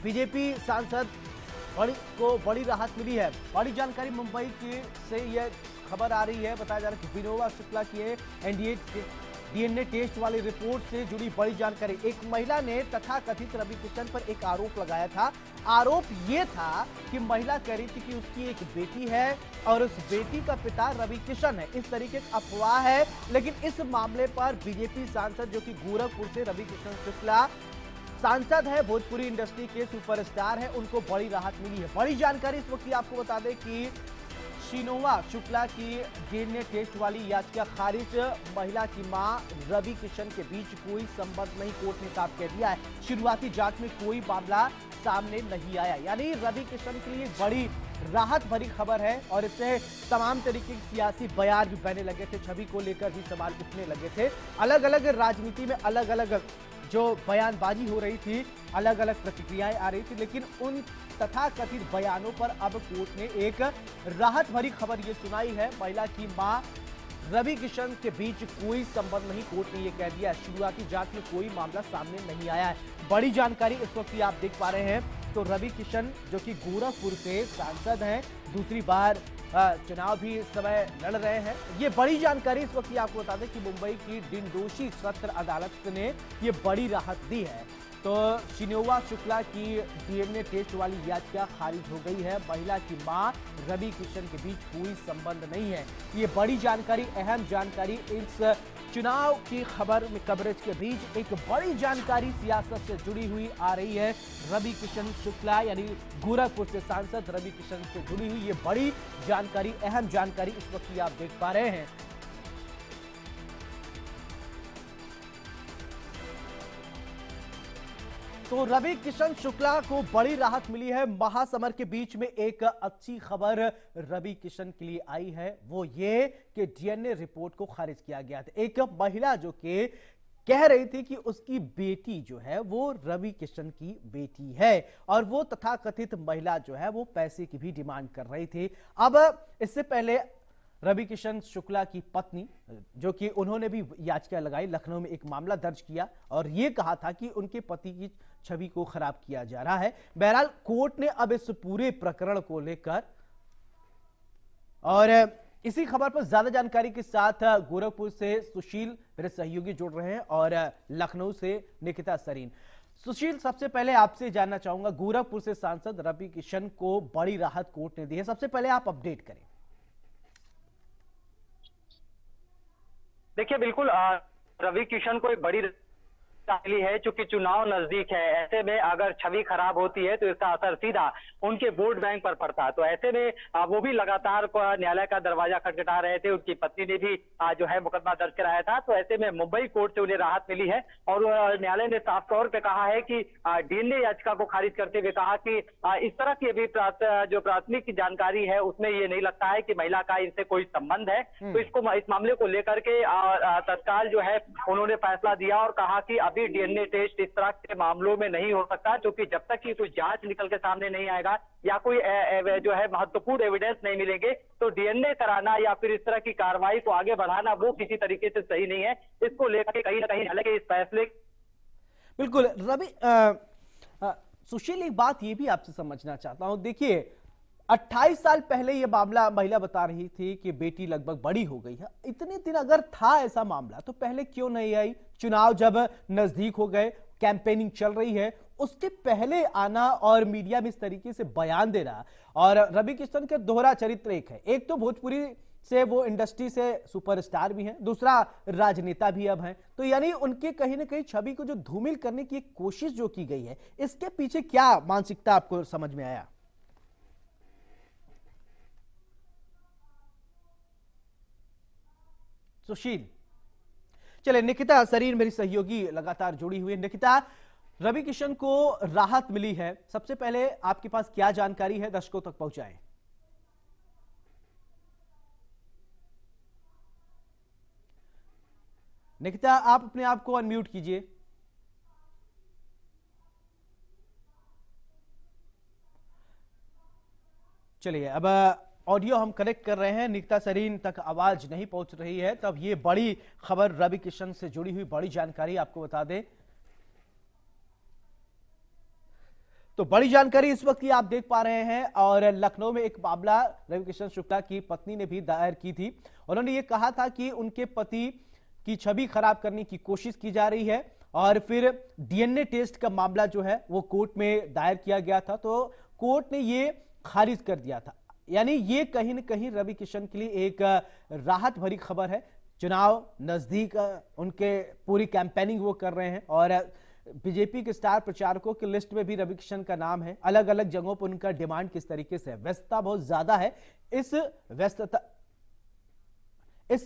BJP सांसद बड़ी राहत मिली है। बड़ी जानकारी मुंबई की से यह खबर आ रही है, बताया जा रहा है कि विनोवा शुक्ला की एनडीए डीएनए टेस्ट वाली रिपोर्ट से जुड़ी बड़ी जानकारी। एक महिला ने तथाकथित रवि किशन पर एक आरोप लगाया था। आरोप यह था कि महिला कह रही थी कि उसकी एक बेटी है और उस बेटी का पिता रवि किशन है। इस तरीके की अफवाह है, लेकिन इस मामले पर बीजेपी सांसद जो कि गोरखपुर से रवि किशन शुक्ला सांसद है, भोजपुरी इंडस्ट्री के सुपरस्टार है, उनको बड़ी राहत मिली है। बड़ी जानकारी इस वक्त की आपको बता दें कि विनोवा शुक्ला की डीएनए टेस्ट वाली याचिका खारिज। महिला की मां रवि किशन के बीच कोई संबंध नहीं, कोर्ट ने साफ कह दिया है। शुरुआती जांच में कोई मामला सामने नहीं आया, यानी रवि किशन के लिए बड़ी राहत भरी खबर है। और इससे तमाम तरीके के सियासी बयान भी बहने लगे थे, छवि को लेकर भी सवाल उठने लगे थे। अलग अलग राजनीति में अलग अलग जो बयानबाजी हो रही थी, अलग अलग प्रतिक्रियाएं आ रही थी, लेकिन उन तथाकथित बयानों पर अब कोर्ट ने एक राहत भरी खबर ये सुनाई है। महिला की मां रवि किशन के बीच कोई संबंध नहीं, कोर्ट ने ये कह दिया। शुरुआती जांच में कोई मामला सामने नहीं आया है। बड़ी जानकारी इस वक्त आप देख पा रहे हैं। तो रवि किशन जो कि गोरखपुर से सांसद हैं, दूसरी बार चुनाव भी इस समय लड़ रहे हैं। ये बड़ी जानकारी इस वक्त आपको बता दें कि मुंबई की दिनदोषी सत्र अदालत ने ये बड़ी राहत दी है। तो विनोवा शुक्ला की डीएनए टेस्ट वाली याचिका खारिज हो गई है। महिला की मां रवि किशन के बीच कोई संबंध नहीं है। ये बड़ी जानकारी, अहम जानकारी, इस चुनाव की खबर में कवरेज के बीच एक बड़ी जानकारी सियासत से जुड़ी हुई आ रही है। रवि किशन शुक्ला यानी गोरखपुर से सांसद रवि किशन से जुड़ी हुई ये बड़ी जानकारी, अहम जानकारी इस वक्त आप देख पा रहे हैं। तो रवि किशन शुक्ला को बड़ी राहत मिली है। महासमर के बीच में एक अच्छी खबर रवि किशन के लिए आई है, वो ये कि डीएनए रिपोर्ट को खारिज किया गया था। एक महिला जो कि कह रही थी कि उसकी बेटी जो है वो रवि किशन की बेटी है, और वो तथाकथित महिला जो है वो पैसे की भी डिमांड कर रही थी। अब इससे पहले रवि किशन शुक्ला की पत्नी जो कि उन्होंने भी याचिका लगाई, लखनऊ में एक मामला दर्ज किया और ये कहा था कि उनके पति की छवि को खराब किया जा रहा है। बहरहाल कोर्ट ने अब इस पूरे प्रकरण को लेकर, और इसी खबर पर ज्यादा जानकारी के साथ गोरखपुर से सुशील मेरे सहयोगी जुड़ रहे हैं और लखनऊ से निकिता सरीन। सुशील, सबसे पहले आपसे जानना चाहूंगा, गोरखपुर से सांसद रवि किशन को बड़ी राहत कोर्ट ने दी है, सबसे पहले आप अपडेट करें। देखिए, बिल्कुल रवि किशन को एक बड़ी मिली है, चूंकि चुनाव नजदीक है। ऐसे में अगर छवि खराब होती है तो इसका असर सीधा उनके वोट बैंक पर पड़ता है। तो ऐसे में वो भी लगातार न्यायालय का दरवाजा खटखटा रहे थे। उनकी पत्नी ने भी जो है मुकदमा दर्ज कराया था। तो ऐसे में मुंबई कोर्ट से उन्हें राहत मिली है और न्यायालय ने साफ तौर पर कहा है कि डीएनए याचिका को खारिज करते हुए कहा कि इस तरह की अभी जो प्राथमिक जानकारी है उसमें ये नहीं लगता है कि महिला का इनसे कोई संबंध है। तो इस मामले को लेकर के तत्काल जो है उन्होंने फैसला दिया और कहा कि अभी डीएनए टेस्ट इस तरह के मामलों में नहीं हो सकता, क्योंकि जब तक कि कोई जांच निकल के सामने नहीं आएगा या कोई जो है महत्वपूर्ण एविडेंस नहीं मिलेंगे, तो डीएनए कराना या फिर इस तरह की कार्रवाई को आगे बढ़ाना वो किसी तरीके से सही नहीं है। इसको लेकर कहीं ना कहीं न्यायालय के इस फैसले बिल्कुल रवि सुशील, एक बात ये भी आपसे समझना चाहता हूं। देखिए, 28 साल पहले ये मामला महिला बता रही थी कि बेटी लगभग बड़ी हो गई है। इतने दिन अगर था ऐसा मामला तो पहले क्यों नहीं आई? चुनाव जब नजदीक हो गए, कैंपेनिंग चल रही है, उसके पहले आना और मीडिया में इस तरीके से बयान देना। और रवि किशन के दोहरा चरित्र एक तो भोजपुरी से वो इंडस्ट्री से सुपरस्टार भी हैं, दूसरा राजनेता भी अब हैं। तो यानी उनके कहीं ना कहीं छवि को जो धूमिल करने की कोशिश जो की गई है, इसके पीछे क्या मानसिकता आपको समझ में आया? सुशील, चले निकिता सरीन मेरी सहयोगी लगातार जुड़ी हुई है। निकिता, रवि किशन को राहत मिली है, सबसे पहले आपके पास क्या जानकारी है, दर्शकों तक पहुंचाएं। निकिता, आप अपने आप को अनम्यूट कीजिए। चलिए, अब ऑडियो हम कनेक्ट कर रहे हैं, निकिता सरीन तक आवाज नहीं पहुंच रही है। तब ये बड़ी खबर रवि किशन से जुड़ी हुई बड़ी जानकारी आपको बता दें। तो बड़ी जानकारी इस वक्त की आप देख पा रहे हैं और लखनऊ में एक मामला रविकिशन शुक्ला की पत्नी ने भी दायर की थी। उन्होंने ये कहा था कि उनके पति की छवि खराब करने की कोशिश की जा रही है और फिर डीएनए टेस्ट का मामला जो है वो कोर्ट में दायर किया गया था, तो कोर्ट ने ये खारिज कर दिया था। यानी ये कहीं न कहीं रवि किशन के लिए एक राहत भरी खबर है। चुनाव नजदीक, उनके पूरी कैंपेनिंग वो कर रहे हैं और बीजेपी के स्टार प्रचारकों की लिस्ट में भी रवि किशन का नाम है। अलग अलग जगहों पर उनका डिमांड किस तरीके से है, व्यस्तता बहुत ज्यादा है। इस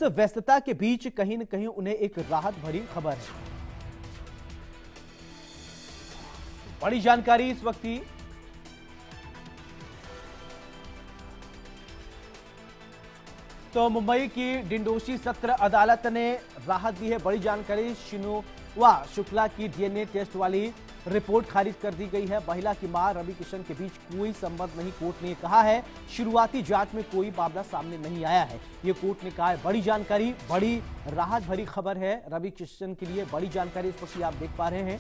व्यस्तता के बीच कहीं न कहीं उन्हें एक राहत भरी खबर है। बड़ी जानकारी इस वक्त की। तो मुंबई की डिंडोशी सत्र अदालत ने राहत दी है। बड़ी जानकारी, शिनोवा शुक्ला की डीएनए टेस्ट वाली रिपोर्ट खारिज कर दी गई है। महिला की मां रवि किशन के बीच कोई संबंध नहीं, कोर्ट ने कहा है। शुरुआती जांच में कोई मामला सामने नहीं आया है, ये कोर्ट ने कहा है। बड़ी जानकारी, बड़ी राहत भरी खबर है रवि किशन के लिए। बड़ी जानकारी इस वक्त आप देख पा रहे हैं।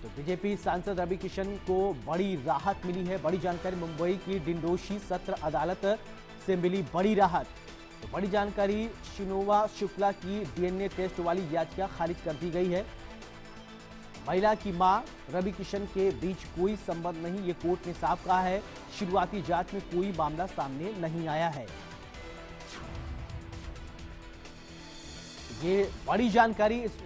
तो बीजेपी सांसद रवि किशन को बड़ी राहत मिली है। बड़ी जानकारी, मुंबई की डिंडोशी सत्र अदालत से मिली बड़ी राहत। तो बड़ी जानकारी, शिनोवा शुक्ला की डीएनए टेस्ट वाली याचिका खारिज कर दी गई है। महिला की मां रवि किशन के बीच कोई संबंध नहीं, ये कोर्ट ने साफ कहा है। शुरुआती जांच में कोई मामला सामने नहीं आया है। ये बड़ी जानकारी इस